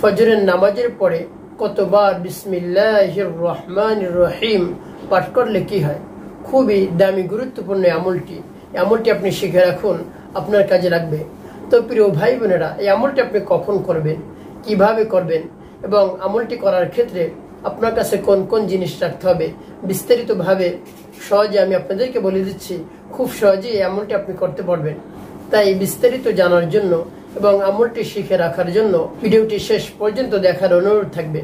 ফজরের নামাজের পরে কতবার বিসমিল্লাহির রহমানির রহিম পাঠ করলে কি হয়? খুবই দামি গুরুত্বপূর্ণ আমলটি আপনি শিখে রাখুন, আপনার কাজে লাগবে। তো প্রিয় ভাই বোনেরা, এই আমলটি আপনি কখন করবেন, কিভাবে করবেন এবং আমলটি করার ক্ষেত্রে আপনার কাছে কোন কোন জিনিস রাখতে হবে বিস্তারিতভাবে সহজে আমি আপনাদেরকে বলে দিচ্ছি। খুব সহজেই এই আমলটি আপনি করতে পারবেন। তাই বিস্তারিত জানার জন্য এবং আমলটি শিখে রাখার জন্য ভিডিওটি শেষ পর্যন্ত দেখার অনুরোধ থাকবে।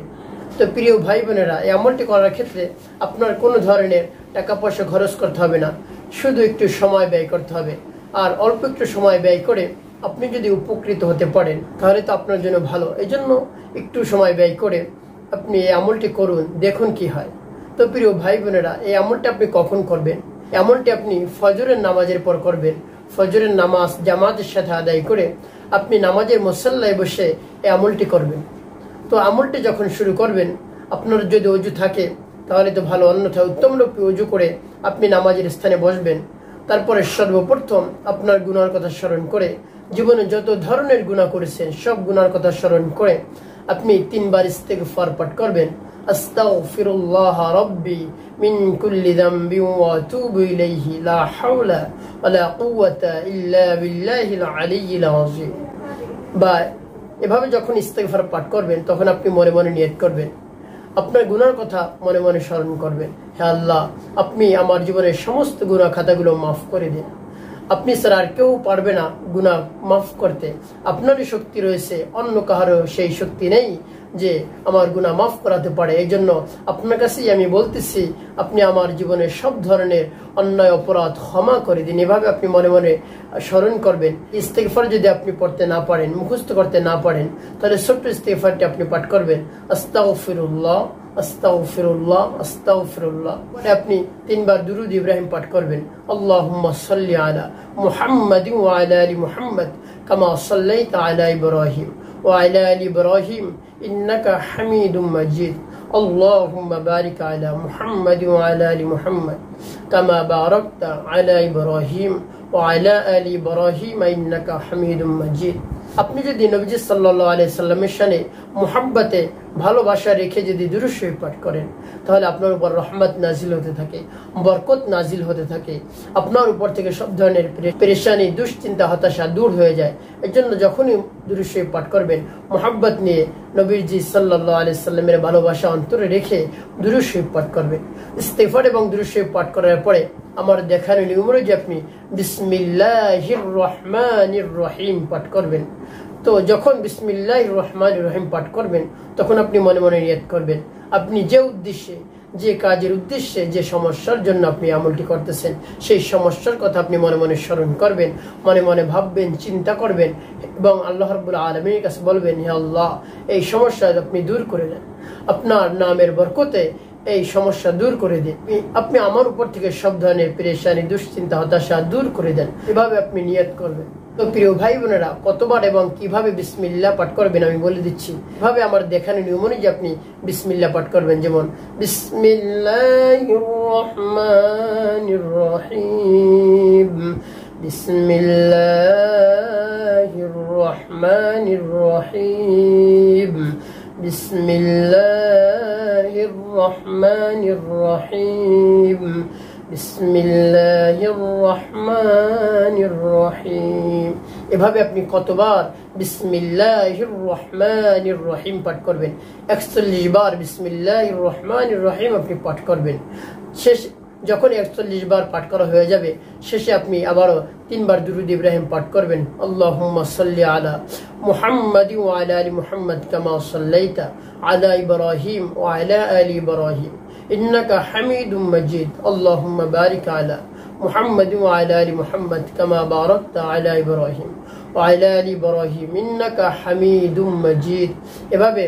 তো প্রিয় ভাই বোনেরা, এই আমলটি করার ক্ষেত্রে আপনার কোনো ধরনের টাকা পয়সা খরচ করতে হবে না, শুধু একটু সময় ব্যয় করতে হবে। আর অল্প একটু সময় ব্যয় করে আপনি যদি উপকৃত হতে পারেন তাহলে তো আপনার জন্য ভালো। এই জন্য একটু সময় ব্যয় করে আপনি এই আমলটি করুন, দেখুন কি হয়। তো প্রিয় ভাই বোনেরা, এই আমলটি আপনি কখন করবেন? আমলটি আপনি ফজরের নামাজের পর করবেন। ফজরের নামাজ জামাতের সাথে আদায় করে আপনি নামাজের মুসল্লায় বসে এই আমলটি করবেন। তো আমলটি যখন শুরু করবেন, আপনার যদি অজু থাকে তাহলে তো ভালো, অন্যথায় উত্তম রূপে অজু করে আপনি নামাজের স্থানে বসবেন। তারপরে সর্বপ্রথম আপনার গুনার কথা স্মরণ করে, জীবনে যত ধরনের গুনাহ করেছেন সব গুনার কথা স্মরণ করে আপনি 3 বার ইস্তিগফার পাঠ করবেন। আস্তাগফিরুল্লাহ রাব্বি মিন কুল্লি যামবি ওয়া আতুবু ইলাইহি লা হাওলা ওয়া লা কুওয়াতা ইল্লা বিল্লাহিল আলিয়্যিল আযীম। বা এভাবে যখন ইস্তিগফার পাঠ করবেন তখন আপনি মনে মনে নিয়ত করবেন, আপনার গুনার কথা মনে মনে স্মরণ করবেন। হে আল্লাহ, আপনি আমার জীবনের সমস্ত গুনাহ খাতাগুলো মাফ করে দিন। আপনি ছাড়া আর কেউ পারবে না গুনাহ মাফ করতে। আপনারই শক্তি রয়েছে, অন্য কারো সেই শক্তি নেই যে আমার গুনাহ মাফ করাতে পারে। এই জন্য আপনার কাছেই আমি বলতেছি, আপনি আমার জীবনের সব ধরনের অন্যায় অপরাধ ক্ষমা করে দিন। এভাবে আপনি মনে মনে স্মরণ করবেন। ইস্তিগফার যদি আপনি পড়তে না পারেন, মুখস্থ করতে না পারেন, তাহলে ছোট্ট ইস্তিগফারটি আপনি পাঠ করবেন, আস্তাগফিরুল্লাহ আস্তাগফিরুল্লাহ আস্তাগফিরুল্লাহ। পরে আপনি 3 বার দুরূদ ইব্রাহিম পাঠ করবেন। আল্লাহুম্মা সাল্লি আলা মুহাম্মাদিন ওয়া আলা আলি মুহাম্মাদ কামা সাল্লাইতা আলা ইব্রাহিম ওয়া আলা আলি ইব্রাহিম ইন্নাকা হামিদুম মাজিদ। আল্লাহুম্মা বারিক আলা মুহাম্মাদ ওয়া আলা আলি মুহাম্মাদ কামা বারাকতা আলা ইব্রাহিম ওয়া আলা আলি ইব্রাহিম ইন্নাকা হামিদুম মাজিদ। আপনি যদি নবীজি সাল্লাল্লাহু আলাইহি সাল্লামের শানে মুহাব্বতে ভালোবাসা রেখে যদি দুরূদ শরীফ পাঠ করেন তাহলে আপনার উপর রহমত নাজিল হতে থাকে, বরকত নাজিল হতে থাকে। আপনার উপর থেকে সব ধরনের পেরেশানি, দুশ্চিন্তা, হতাশা দূর হয়ে যায়। এর জন্য যখনই দুরূদ শরীফ পাঠ করবেন, মুহাব্বত নিয়ে নবীজি সাল্লাল্লাহু আলাইহি সাল্লামের ভালোবাসা অন্তরে রেখে দুরূদ শরীফ পাঠ করবেন। ইস্তিগফার এবং দুরূদ শরীফ পাঠ করার পরে আমার দেখানো নিয়ম অনুযায়ী আপনি বিসমিল্লাহির রহমানির রহিম পাঠ করবেন। তো যখন বিসমিল্লাহির রহমানির রহিম পাঠ করবেন তখন আপনি মনে মনে নিয়ত করবেন, আপনি যে উদ্দেশ্যে, যে কাজের উদ্দেশ্যে, যে সমস্যার জন্য আপনি আমলটি করতেছেন সেই সমস্যার কথা আপনি মনে মনে স্মরণ করবেন, মনে মনে ভাববেন, চিন্তা করবেন এবং আল্লাহ রাব্বুল আলামিনের কাছে বলবেন, হে আল্লাহ, এই সমস্যা আপনি দূর করে দেন, আপনার নামের বরকতে এই সমস্যা দূর করে দিন, আপনি আমার উপর থেকে সব ধরনের পেরেশানি, দুশ্চিন্তা, হতাশা দূর করে দেন। এভাবে আপনি নিয়ত করবেন। তো প্রিয় ভাই বোনেরা, কতবার এবং কিভাবে বিসমিল্লাহ পাঠ করবেন আমি বলে দিচ্ছি। এভাবে আমার দেখানো নিয়ম অনুযায়ী আপনি বিসমিল্লাহ পাঠ করবেন। যেমন বিসমিল্লাহির রহমানির রহিম, বিসমিল্লাহির রহমানির রহিম, বিসমিল্লাহির রহমানির রহিম, বিসমিল্লাহির রহমানির রহিম। এভাবে আপনি কতবার বিসমিল্লাহির রহমানির রহিম পাঠ করবেন? 41 বার বিসমিল্লাহির রহমানির রহিম আপনি পাঠ করবেন। শেষ যখন 41 বার পাঠ করা হয়ে যাবে, শেষে আপনি আবারও 3 বার দুরূদ ইব্রাহিম পাঠ করবেন। আল্লাহুম্মা সাল্লি আলা মুহাম্মাদ ওয়া আলা আলি মুহাম্মাদ কামা সাল্লাইতা আলা ইব্রাহিম ওয়া আলা আলি ইব্রাহিম ইন্নাকা হামিদুম মাজিদ। আল্লাহুম্মা বারিক আলা মুহাম্মাদ ওয়া আলা আলি মুহাম্মাদ কামা বারাকতা আলা ইব্রাহিম ওয়া আলা আলি ইব্রাহিম ইন্নাকা হামিদুম মাজিদ। এভাবে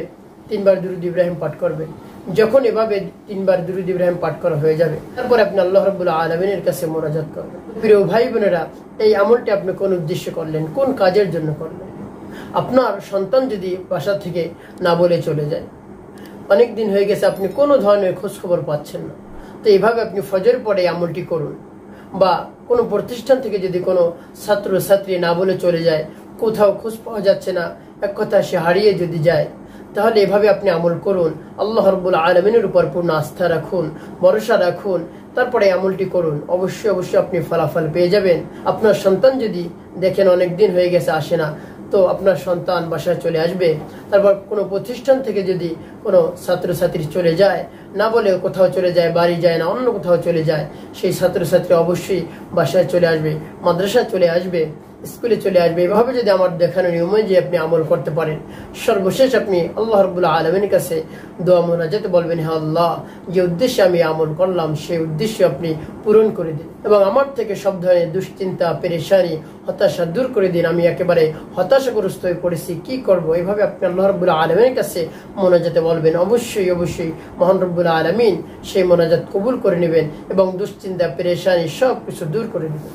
3 বার দুরূদ ইব্রাহিম পাঠ করবেন। যখন এভাবে 3 বার দুরূদ ইব্রাহিম পাঠ করা হয়ে যাবে, তারপর আপনি আল্লাহ রাব্বুল আলামিনের কাছে মোনাজাত করবেন। প্রিয় ভাই বোনেরা, এই আমলটি আপনি কোন উদ্দেশ্যে করলেন, কোন কাজের জন্য করলেন? আপনার সন্তান যদি বাসা থেকে না বলে চলে যায়, অনেক দিন হয়ে গেছে আপনি কোনো ধরনের খোঁজ খবর পাচ্ছেন না, তো এইভাবে আপনি ফজর পরে আমলটি করুন। বা কোনো প্রতিষ্ঠান থেকে যদি কোনো ছাত্র ছাত্রী না বলে চলে যায়, কোথাও খোঁজ পাওয়া যাচ্ছে না, এক কথা সে হারিয়ে যদি যায়, তাহলে এভাবে আপনি আমল করুন, আল্লাহ রাব্বুল আলামিনের উপর পূর্ণ আস্থা রাখুন, ভরসা রাখুন, তারপরে আমলটি করুন। অবশ্যই অবশ্যই আপনি ফলাফল পেয়ে যাবেন। আপনার সন্তান যদি দেখেন অনেক দিন হয়ে গেছে আসে না, তো আপনার সন্তান বাসায় চলে আসবে। তারপর কোনো প্রতিষ্ঠান থেকে যদি কোনো ছাত্রছাত্রী চলে যায়, না বলে কোথাও চলে যায়, বাড়ি যায় না, অন্য কোথাও চলে যায়, সেই ছাত্রছাত্রী অবশ্যই বাসায় চলে আসবে, মাদ্রাসায় চলে আসবে, স্কুলে চলে আসবে। এভাবে যদি আমার দেখানো নিয়মে যে আপনি আমল করতে পারেন, সর্বশেষ আপনি আল্লাহ রাব্বুল আলামিনের কাছে দোয়া মোনাজাতে বলবেন, হে আল্লাহ, যে উদ্দেশ্যে আমি আমল করলাম সেই উদ্দেশ্য আপনি পূরণ করে দিন এবং আমার থেকে সব ধরনের দুশ্চিন্তা, পেরেশানি, হতাশা দূর করে দিন। আমি একেবারে হতাশাগ্রস্ত হয়ে পড়েছি, কি করব? এইভাবে আপনি আল্লাহ রাব্বুল আলামিনের কাছে মোনাজাতে বলবেন। অবশ্যই অবশ্যই মহান রব্বুল আলামিন সেই মোনাজাত কবুল করে নেবেন এবং দুশ্চিন্তা, পেরেশানি সব কিছু দূর করে নেবেন।